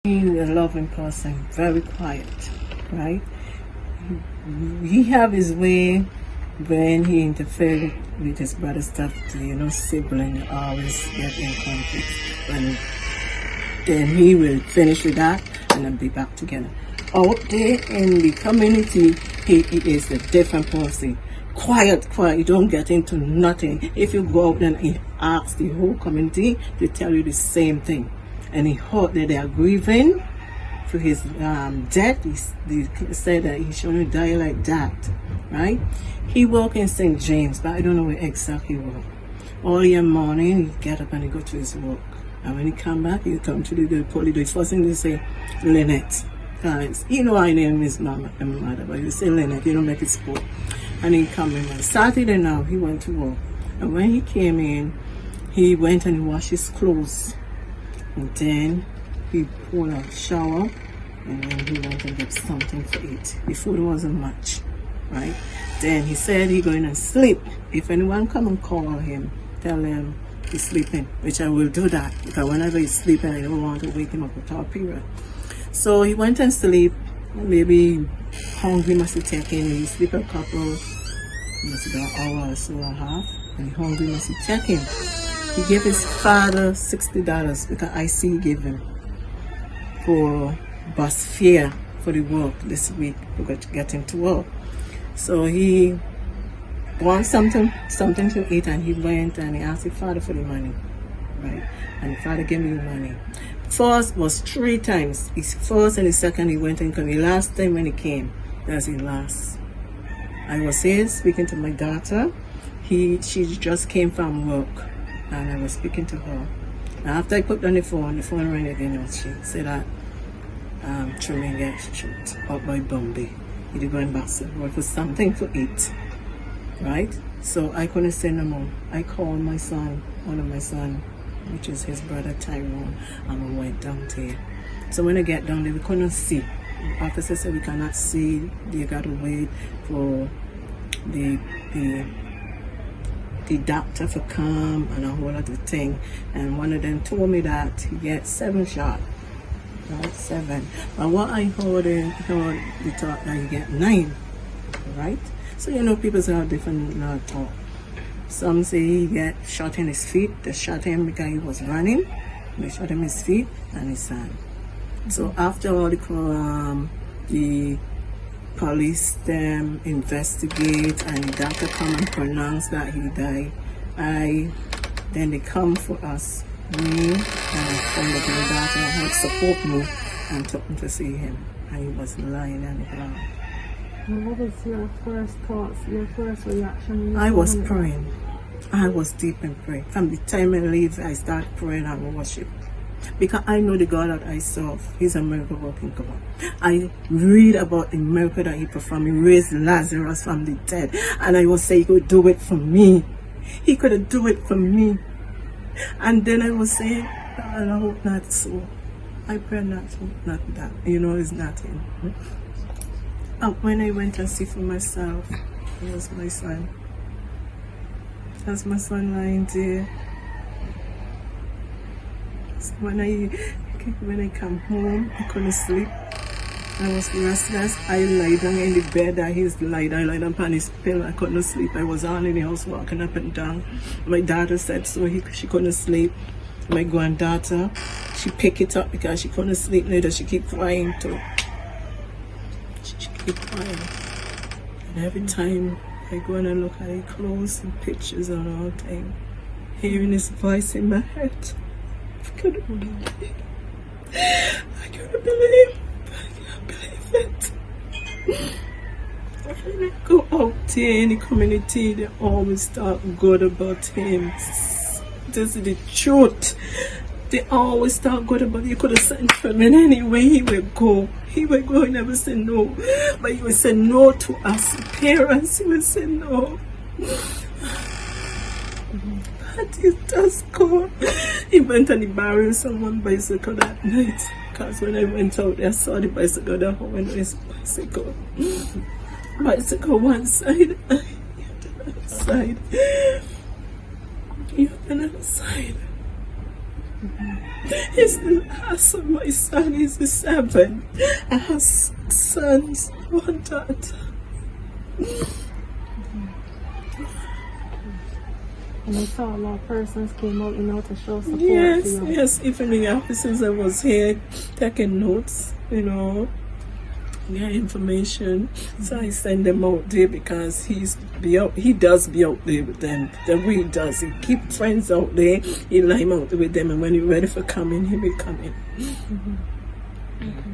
He's a loving person, very quiet, right? He have his way when he interfered with his brother's stuff. Sibling always get in conflict. And then he will finish with that and then be back together. Out there in the community, he is a different person. Quiet, you don't get into nothing. If you go out and ask the whole community, they tell you the same thing. And he heard that they are grieving for his death. They said that he shouldn't die like that, right? He work in St. James, but I don't know where exactly he work. Early in the morning, he get up and he go to his work. And when he come back, he come to the police. The first thing they say, Linneth. I name his mama and mother, but you say Linneth, you don't make it sport. And he come in on Saturday now, he went to work. And when he came in, he went and he washed his clothes. And then he pulled a shower and then he went and get something to eat. The food wasn't much, right? Then he said he going to sleep. If anyone come and call him, tell him he's sleeping, which I will do that because whenever he's sleeping, I don't want to wake him up without period. So he went and sleep. Maybe hungry must have taken. He sleep a couple, must have an hour or so and a half, and hungry must have taken. He gave his father $60 because I see he gave him for bus fare for the work this week. We got to get him to work. So he want something to eat, and he went and he asked his father for the money, right? And the father gave me the money. First was 3 times. His first and the second he went and came. The last time when he came, that's the last. I was here speaking to my daughter. She just came from work. And I was speaking to her. And after I put on the phone rang again, and she said that Tramine get shot out by Bombay. He'd going back to work for something to eat, right? So I couldn't say no more. I called my son, one of my sons, which is his brother Tyrone, and we went down there. So when I get down there, we couldn't see. The officer said we cannot see. They got to wait for the doctor to come and a whole other thing. And one of them told me that he gets 7 shots. Right, 7. But what I heard, they thought that he get 9. Right? So people say how different talk. Some say he get shot in his feet. They shot him because he was running. They shot him in his feet and his hand. So after all the police them investigate and the doctor come and pronounce that he died, then they come for us, me and my daughter help support me and took me to see him, and he was lying on the ground. And what was your first thoughts, your first reaction? I was praying. I was deep in prayer. From the time I leave, I start praying and worship. Because I know the God that I serve, He's a miracle working God. I read about the miracle that He performed. He raised Lazarus from the dead. And I will say He could do it for me. He could do it for me. And then I will say, I hope not so. I pray not that. It's nothing. And when I went and see for myself, it was my son. That's my son lying there. So when I come home, I couldn't sleep. I was restless. I lay down in the bed that he's lied. I lied on his pillow. I couldn't sleep. I was all in the house walking up and down. My daughter said so she couldn't sleep. My granddaughter, she picked it up because she couldn't sleep later. She keep crying too. She keep crying. And every time I go and look at her clothes and pictures and all the time, hearing his voice in my head. I couldn't believe it. I couldn't believe it. When I go out there in the community, they always talk good about him. This is the truth. They always talk good about him. You could have sent him in anyway. He would go. He never say no. But he would say no to us parents. He would say no. But he does go. He went and he borrowed someone's bicycle that night. Because when I went out there, I saw the bicycle, the whole his bicycle. Bicycle one side, the other side. The other side. He's the last of my son. He's the 7. I have 6 sons, 1 daughter. And I saw a lot of persons came out, to show support Yes, to you. yes, even the officers that was here taking notes, their information. So I send them out there because he does be out there with them. The way he does. He keep friends out there, he line out with them, and when he's ready for coming, he will come in. Okay.